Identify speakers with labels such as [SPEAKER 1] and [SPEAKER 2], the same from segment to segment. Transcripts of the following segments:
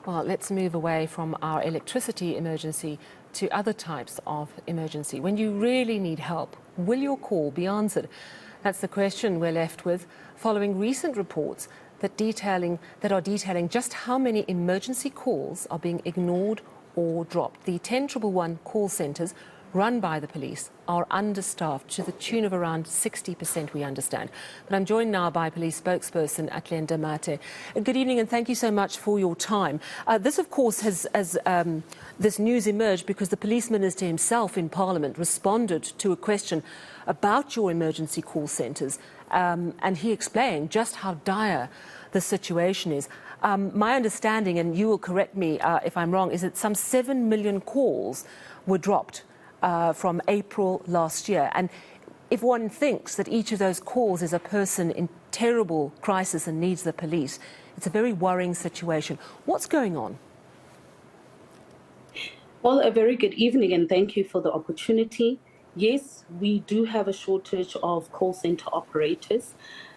[SPEAKER 1] Well, let's move away from our electricity emergency to other types of emergency. When you really need help, will your call be answered? That's the question we're left with following recent reports that are detailing just how many emergency calls are being ignored or dropped. The 10111 call centres run by the police are understaffed to the tune of around 60%, we understand. But I'm joined now by police spokesperson Athlenda Mathe. Good evening and thank you so much for your time. This, of course, this news emerged because the police minister himself in Parliament responded to a question about your emergency call centres, and he explained just how dire the situation is. My understanding, and you will correct me if I'm wrong, is that some 7 million calls were dropped from April last year. And if one thinks that each of those calls is a person in terrible crisis and needs the police, it's a very worrying situation. What's going on?
[SPEAKER 2] Well, a very good evening and thank you for the opportunity. Yes, we do have a shortage of call center operators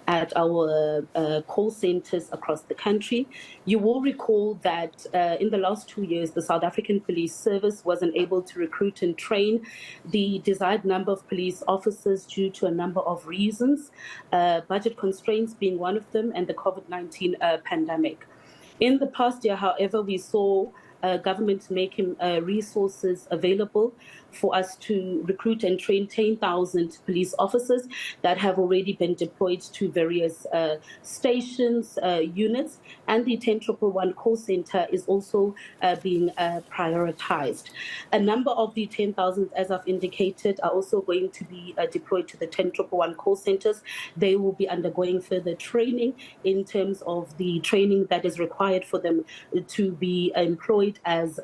[SPEAKER 2] at our call centers across the country. You will recall that in the last 2 years, the South African Police Service wasn't able to recruit and train the desired number of police officers due to a number of reasons, budget constraints being one of them, and the COVID-19 pandemic. In the past year, however, we saw government making resources available for us to recruit and train 10,000 police officers that have already been deployed to various stations, units, and the 10111 call center is also being prioritized. A number of the 10,000, as I've indicated, are also going to be deployed to the 10111 call centers. They will be undergoing further training in terms of the training that is required for them to be employed as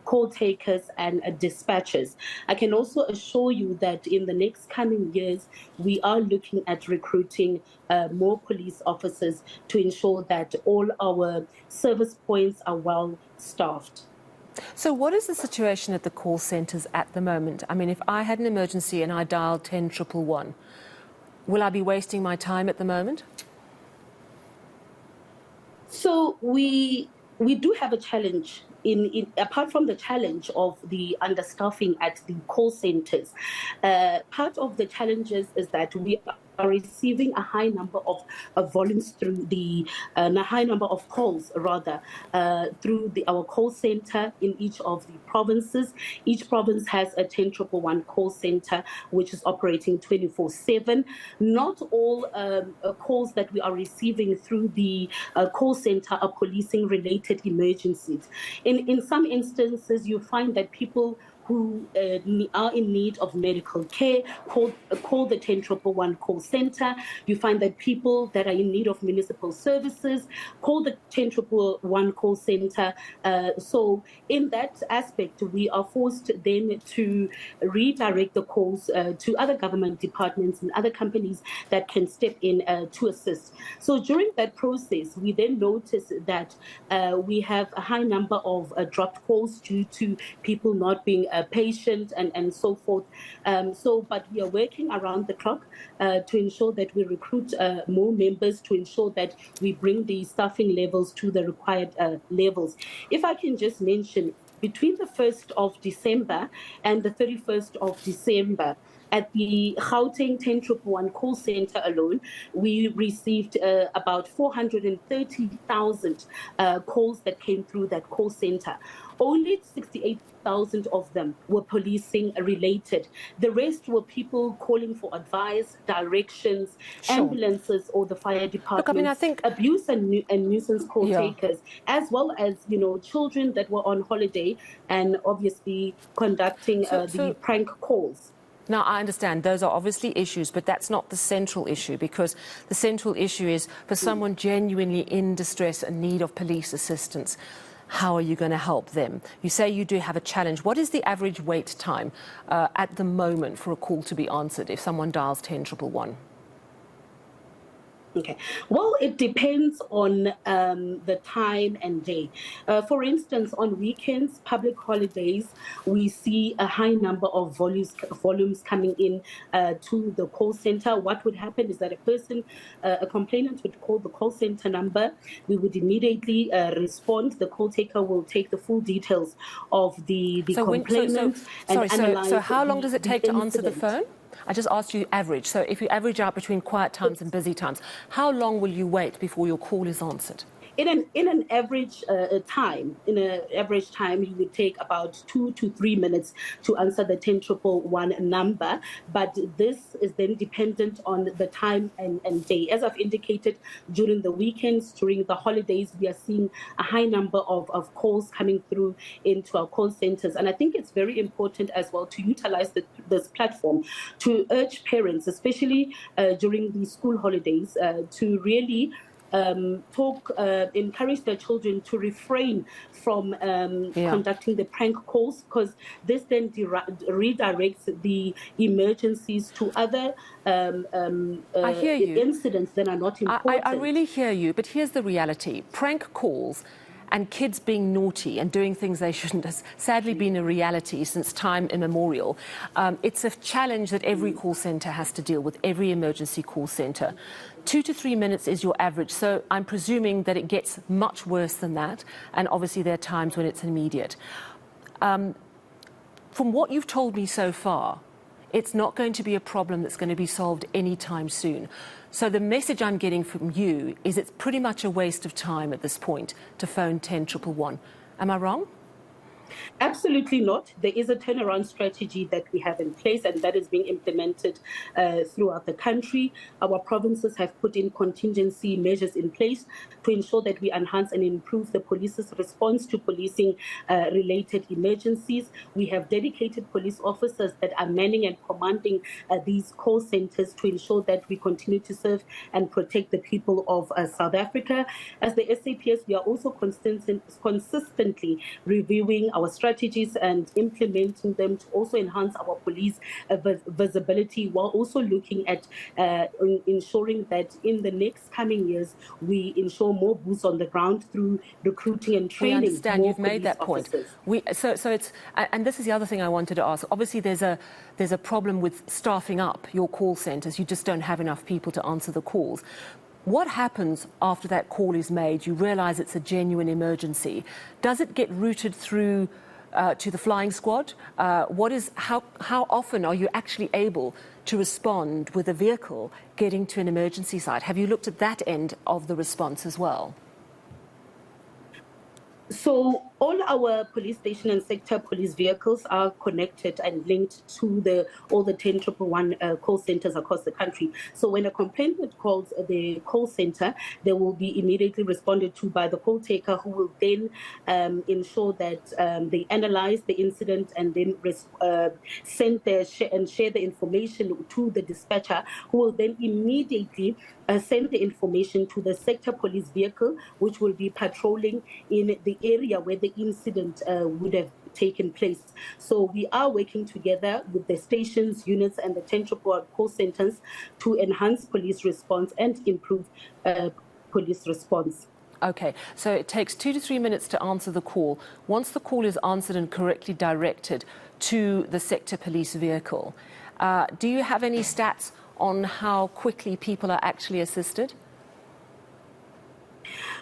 [SPEAKER 2] call takers and dispatchers. I can also assure you that in the next coming years, we are looking at recruiting more police officers to ensure that all our service points are well staffed.
[SPEAKER 1] So what is the situation at the call centres at the moment? I mean, if I had an emergency and I dialed 10111, will I be wasting my time at the moment?
[SPEAKER 2] So we do have a challenge. Apart from the challenge of the understaffing at the call centers, part of the challenges is that we are receiving a high number of volumes through a high number of calls through our call center in each of the provinces. Each province has a 10111 call center which is operating 24/7. Not all calls that we are receiving through the call center are policing related emergencies. In some instances, you find that people who are in need of medical care call the 10111 call center. You find that people that are in need of municipal services call the 10111 call center. So in that aspect, we are forced then to redirect the calls to other government departments and other companies that can step in to assist. So during that process, we then notice that we have a high number of dropped calls due to people not being patient and so forth. But we are working around the clock to ensure that we recruit more members, to ensure that we bring the staffing levels to the required levels. If I can just mention, between the 1st of December and the 31st of December, at the Gauteng 10111 call center alone, we received about 430,000 calls that came through that call center. Only 68,000 of them were policing related. The rest were people calling for advice, directions, ambulances, or the fire department.
[SPEAKER 1] Look, I mean, I think
[SPEAKER 2] abuse and nuisance call takers, as well as children that were on holiday and obviously conducting the prank calls.
[SPEAKER 1] Now, I understand those are obviously issues, but that's not the central issue, because the central issue is for someone genuinely in distress and need of police assistance. How are you going to help them? You say you do have a challenge. What is the average wait time at the moment for a call to be answered if someone dials 10111?
[SPEAKER 2] Okay. Well, it depends on the time and day. For instance, on weekends, public holidays, we see a high number of volumes coming in to the call center. What would happen is that a complainant would call the call center number. We would immediately respond. The call taker will take the full details of the complainant and analyze.
[SPEAKER 1] So how long does it take to answer the
[SPEAKER 2] incident.
[SPEAKER 1] phone? I just asked you average. So if you average out between quiet times and busy times, how long will you wait before your call is answered?
[SPEAKER 2] In an average time, you would take about 2 to 3 minutes to answer the 10,111 number. But this is then dependent on the time and day. As I've indicated, during the weekends, during the holidays, we are seeing a high number of calls coming through into our call centers. And I think it's very important as well to utilize this platform to urge parents, especially during the school holidays, to really encourage their children to refrain from conducting the prank calls, because this then redirects the emergencies to other incidents that are not important.
[SPEAKER 1] I really hear you, but here's the reality. Prank calls and kids being naughty and doing things they shouldn't has sadly been a reality since time immemorial. It's a challenge that every call centre has to deal with, every emergency call centre. 2 to 3 minutes is your average, so I'm presuming that it gets much worse than that, and obviously there are times when it's immediate. From what you've told me so far, it's not going to be a problem that's going to be solved anytime soon. So the message I'm getting from you is it's pretty much a waste of time at this point to phone 10,111. Am I wrong?
[SPEAKER 2] Absolutely not. There is a turnaround strategy that we have in place, and that is being implemented throughout the country. Our provinces have put in contingency measures in place to ensure that we enhance and improve the police's response to policing related emergencies. We have dedicated police officers that are manning and commanding these call centers to ensure that we continue to serve and protect the people of South Africa. As the SAPS, we are also consistently reviewing our strategies and implementing them to also enhance our police visibility, while also looking at ensuring that in the next coming years we ensure more boots on the ground through recruiting and training.
[SPEAKER 1] We understand you've made that point. And this is the other thing I wanted to ask. Obviously, there's a problem with staffing up your call centres. You just don't have enough people to answer the calls. What happens after that call is made? You realise it's a genuine emergency. Does it get routed through to the flying squad? How often are you actually able to respond with a vehicle getting to an emergency site? Have you looked at that end of the response as well?
[SPEAKER 2] So all our police station and sector police vehicles are connected and linked to all the 10,111 call centers across the country. So when a complainant calls the call center, they will be immediately responded to by the call taker, who will then ensure that they analyze the incident and then share the information to the dispatcher, who will then immediately send the information to the sector police vehicle, which will be patrolling in the area where the incident would have taken place. So we are working together with the stations, units, and the 10,111 call centers to enhance police response and improve police response.
[SPEAKER 1] Okay, so it takes 2 to 3 minutes to answer the call. Once the call is answered and correctly directed to the sector police vehicle, do you have any stats on how quickly people are actually assisted?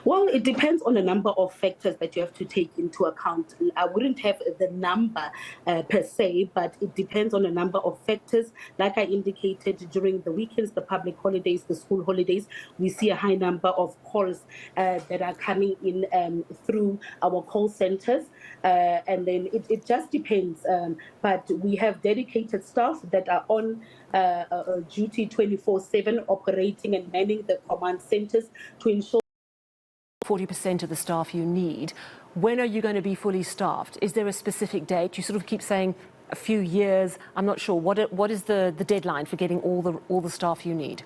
[SPEAKER 2] Well, it depends on a number of factors that you have to take into account. I wouldn't have the number per se, but it depends on a number of factors. Like I indicated, during the weekends, the public holidays, the school holidays, we see a high number of calls that are coming in through our call centers. And then it just depends. But we have dedicated staff that are on duty 24/7, operating and manning the command centers to ensure
[SPEAKER 1] 40% of the staff you need. When are you going to be fully staffed? Is there a specific date? You sort of keep saying a few years. I'm not sure. What is the deadline for getting all the staff you need?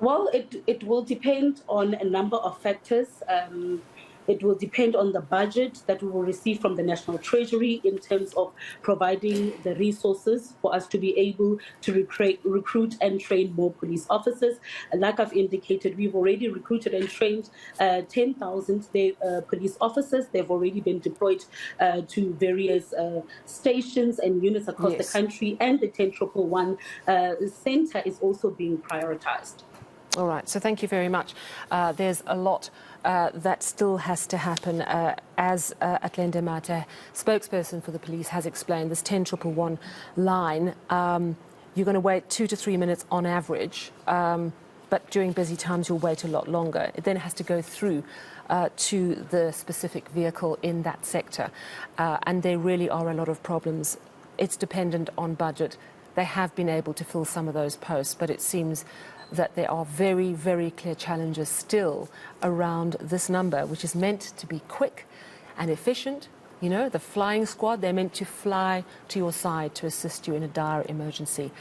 [SPEAKER 2] Well, it will depend on a number of factors. It will depend on the budget that we will receive from the National Treasury in terms of providing the resources for us to be able to recruit and train more police officers. Like I've indicated, we've already recruited and trained 10,000 police officers. They've already been deployed to various stations and units across the country, and the 10,111 center is also being prioritized.
[SPEAKER 1] All right, so thank you very much. There's a lot that still has to happen. As Athlenda Mathe, spokesperson for the police, has explained, this 10,111 line, you're going to wait 2 to 3 minutes on average, but during busy times you'll wait a lot longer. It then has to go through to the specific vehicle in that sector, and there really are a lot of problems. It's dependent on budget. They have been able to fill some of those posts, but it seems that there are very, very clear challenges still around this number, which is meant to be quick and efficient. You know, the flying squad, they're meant to fly to your side to assist you in a dire emergency.